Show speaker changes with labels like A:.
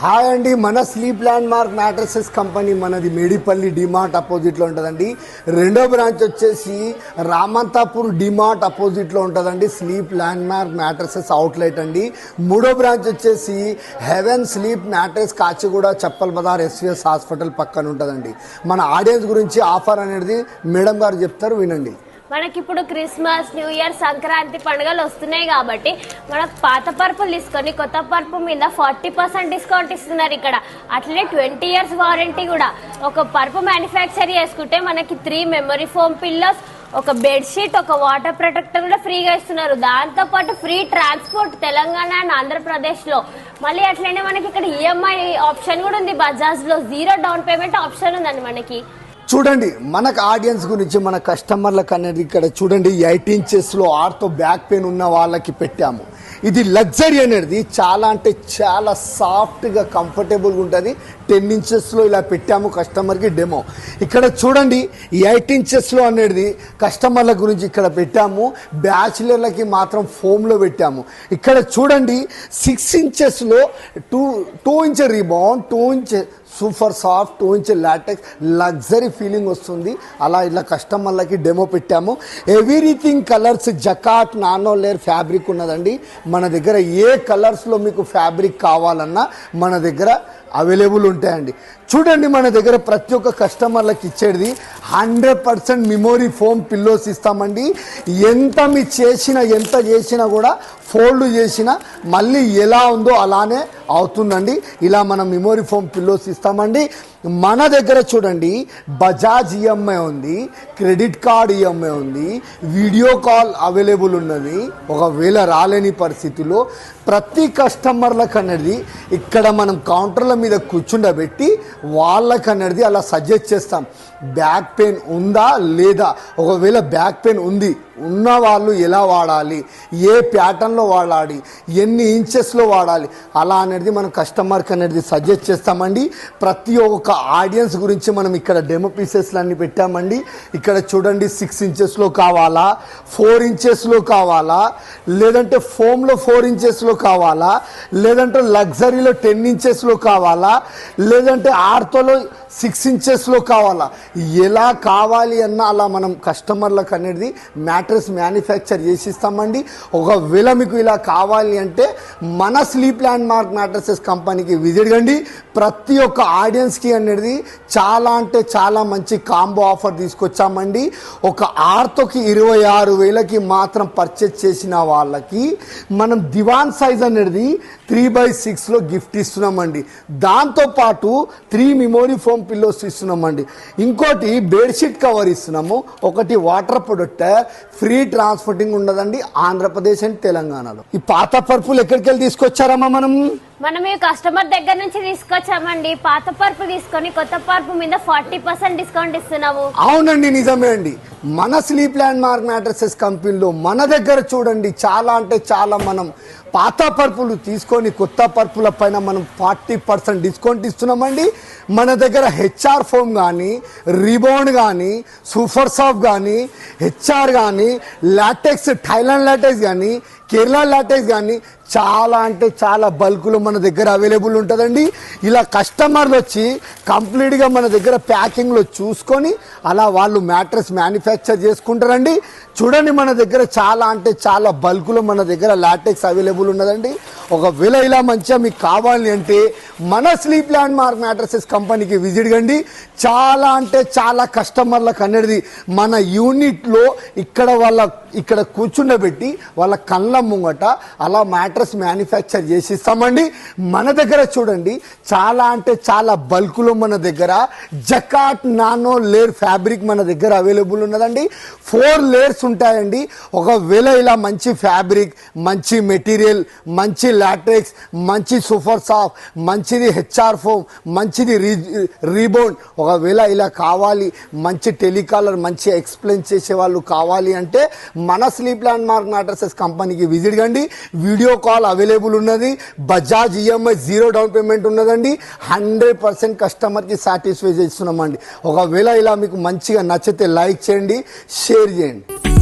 A: Hi అండి, మన sleep land mark mattresses company మనది మేడిపల్లి డిమార్ట్ అపోజిట్లో ఉంటుందండి. రెండో బ్రాంచ్ వచ్చేసి రామంతాపూర్ డిమార్ట్ అపోజిట్లో ఉంటుందండి, sleep land mark mattresses outlet అండి. మూడో బ్రాంచ్ వచ్చేసి heaven sleep mattress Kachiguda Chappal Bazar SVS hospital పక్కన ఉంటుందండి. మన ఆడియన్స్ గురించి ఆఫర్ అనేది మేడం గారు చెప్తారు, వినండి.
B: మనకి ఇప్పుడు క్రిస్మస్, న్యూ ఇయర్, సంక్రాంతి పండుగలు వస్తున్నాయి కాబట్టి మనకు పాత పరుపులు తీసుకొని కొత్త పరుపు మీద 40% డిస్కౌంట్ ఇస్తున్నారు ఇక్కడ. అట్లనే 20 years వారంటీ కూడా. ఒక పరుపు మ్యానుఫ్యాక్చర్ చేసుకుంటే మనకి 3 మెమరీ ఫోమ్ పిల్లోస్, ఒక బెడ్షీట్, ఒక వాటర్ ప్రొటెక్టర్ కూడా ఫ్రీగా ఇస్తున్నారు. దాంతో పాటు free transport Telangana and Andhra Pradesh లో. మళ్ళీ అట్లనే మనకి ఇక్కడ ఈఎంఐ ఆప్షన్ కూడా ఉంది. బజాజ్ లో 0 డౌన్ పేమెంట్ ఆప్షన్ ఉందండి మనకి.
A: చూడండి, మనకు ఆడియన్స్ గురించి మన కస్టమర్లకు అనేది ఇక్కడ చూడండి 8 inches ఆర్తో బ్యాక్ పెయిన్ ఉన్న వాళ్ళకి పెట్టాము. ఇది లగ్జరీ అనేది చాలా అంటే చాలా సాఫ్ట్గా కంఫర్టబుల్గా ఉంటుంది. 10 inches ఇలా పెట్టాము కస్టమర్కి డెమో. ఇక్కడ చూడండి 8 inches అనేది కస్టమర్ల గురించి ఇక్కడ పెట్టాము. బ్యాచిలర్లకి మాత్రం ఫోమ్లో పెట్టాము. ఇక్కడ చూడండి 6 inches 2 inch rebound, 2 inch super soft, 2 inch latex, luxury feeling వస్తుంది. అలా ఇలా కస్టమర్లకి డెమో పెట్టాము. Everything colours jacquard nano layer fabric ఉన్నదండి. మన దగ్గర ఏ కలర్స్లో మీకు ఫ్యాబ్రిక్ కావాలన్నా మన దగ్గర అవైలబుల్ ఉంటాయండి. చూడండి, మన దగ్గర ప్రతి ఒక్క కస్టమర్లకు ఇచ్చేది 100% మెమోరీ ఫోమ్ పిల్లోస్ ఇస్తామండి. ఎంత చేసినా కూడా ఫోల్డ్ చేసినా మళ్ళీ ఎలా ఉందో అలానే అవుతుందండి. ఇలా మనం మెమోరీ ఫోమ్ పిల్లోస్ ఇస్తామండి. మన దగ్గర చూడండి బజాజ్ ఈఎంఐ ఉంది, క్రెడిట్ కార్డ్ ఈఎంఐ ఉంది, వీడియో కాల్ అవైలబుల్ ఉన్నది. ఒకవేళ రాలేని పరిస్థితిలో ప్రతి కస్టమర్లకు అనేది ఇక్కడ మనం కౌంటర్ల మీద కూర్చుండబెట్టి వాళ్ళకు అనేది అలా సజెస్ట్ చేస్తాం. బ్యాక్ పెయిన్ ఉందా లేదా, ఒకవేళ బ్యాక్ పెయిన్ ఉన్న వాళ్ళు ఎలా వాడాలి, ఏ ప్యాటర్న్లో వాడాలి, ఎన్ని ఇంచెస్లో వాడాలి, అలా అనేది మనం కస్టమర్కి అనేది సజెస్ట్ చేస్తామండి. ప్రతి ఒక్క ఆడియన్స్ గురించి మనం ఇక్కడ డెమో పీసెస్లు అన్నీ పెట్టామండి. ఇక్కడ చూడండి 6 inches కావాలా, 4 inches కావాలా, లేదంటే ఫోమ్లో 4 inches కావాలా, లేదంటే లగ్జరీలో 10 inches కావాలా, లేదంటే ఆర్తోలో 6 inches కావాలా, ఎలా కావాలి అన్న అలా మనం కస్టమర్లకు అనేది మ్యాట్రెస్ మ్యానుఫ్యాక్చర్ చేసిస్తామండి. ఒకవేళ మీకు ఇలా కావాలి అంటే మన స్లీప్ ల్యాండ్ మార్క్ మ్యాట్రసెస్ కంపెనీకి విజిట్ కండి. ప్రతి ఒక్క ఆడియన్స్కి అనేది చాలా అంటే చాలా మంచి కాంబో ఆఫర్ తీసుకొచ్చామండి. ఒక ఆర్తోకి 26,000కి మాత్రం పర్చేజ్ చేసిన వాళ్ళకి మనం దివాన్ సైజ్ అనేది 3/6 గిఫ్ట్ ఇస్తున్నామండి. దాంతోపాటు 3 మెమోరీ ఫోమ్ పిల్లోస్ ఇస్తున్నామండి. ఇంకోటి బెడ్షీట్ కవర్ ఇస్తున్నాము. ఒకటి వాటర్ ప్రొటెక్టర్, ఫ్రీ ట్రాన్స్పోర్టింగ్ ఉండదండి ఆంధ్రప్రదేశ్ అండ్ తెలంగాణలో. ఈ పాత పరుపులు ఎక్కడికి వెళ్ళి తీసుకొచ్చారమ్మా? మనం
B: ఈ కస్టమర్ దగ్గర నుంచి తీసుకొచ్చామండి. పాత పరుపు తీసుకొని కొత్త పరుపు మీద 40% డిస్కౌంట్ ఇస్తున్నాము.
A: అవునండి, నిజమే అండి. మన స్లీప్ ల్యాండ్ మార్క్ మ్యాట్రసెస్ కంపెనీలో మన దగ్గర చూడండి చాలా అంటే చాలా మనం పాత పరుపులు తీసుకొని కొత్త పరుపుల పైన మనం 40% డిస్కౌంట్ ఇస్తున్నామండి. మన దగ్గర హెచ్ఆర్ ఫోమ్ కానీ, రీబౌండ్ కానీ, సూపర్ సాఫ్ట్ కానీ, హెచ్ఆర్ కానీ, లాటెక్స్, థైలాండ్ లాటెక్స్ కానీ, కేరళ లాటెక్స్ కానీ చాలా అంటే చాలా బల్క్లో మన దగ్గర అవైలబుల్ ఉంటుందండి. ఇలా కస్టమర్లు వచ్చి కంప్లీట్గా మన దగ్గర ప్యాకింగ్లో చూసుకొని అలా వాళ్ళు మ్యాట్రెస్ మ్యానుఫ్యాక్చర్ చేసుకుంటారండి. చూడండి, మన దగ్గర చాలా అంటే చాలా బల్క్లో మన దగ్గర లాటెక్స్ అవైలబుల్ ఉన్నదండి. ఒకవేళ ఇలా మంచిగా మీకు కావాలి అంటే మన స్లీప్ ల్యాండ్ మార్క్ మ్యాట్రసెస్ కంపెనీకి విజిట్ కండి. చాలా అంటే చాలా కస్టమర్లకు అనేది మన యూనిట్లో ఇక్కడ కూర్చుండబెట్టి వాళ్ళ కళ్ళ ముంగట అలా మ్యాట్రస్ మ్యానుఫ్యాక్చర్ చేసిస్తామండి. మన దగ్గర చూడండి చాలా అంటే చాలా బల్క్లో మన దగ్గర జకాట్ నానో లేయర్ ఫ్యాబ్రిక్ మన దగ్గర అవైలబుల్ ఉన్నదండి. 4 layers ఉంటాయండి. ఒకవేళ ఇలా మంచి ఫ్యాబ్రిక్, మంచి మెటీరియల్, మంచి లాటెక్స్, మంచి సూపర్ సాఫ్ట్, మంచిది హెచ్ఆర్ ఫోమ్, మంచిది రీబౌండ్, ఒకవేళ ఇలా కావాలి, మంచి టెలికాలర్, మంచి ఎక్స్ప్లెయిన్ చేసే వాళ్ళు కావాలి అంటే మన స్లీప్ ల్యాండ్ మార్క్ మ్యాట్రసెస్ కంపెనీకి విజిట్ కండి. వీడియో కాల్ అవైలబుల్ ఉన్నది. బజాజ్ ఈఎంఐ 0 డౌన్ పేమెంట్ ఉన్నదండి. 100% కస్టమర్కి సాటిస్ఫై చేస్తున్నామండి. ఒకవేళ ఇలా మీకు మంచిగా నచ్చితే లైక్ చేయండి, షేర్ చేయండి.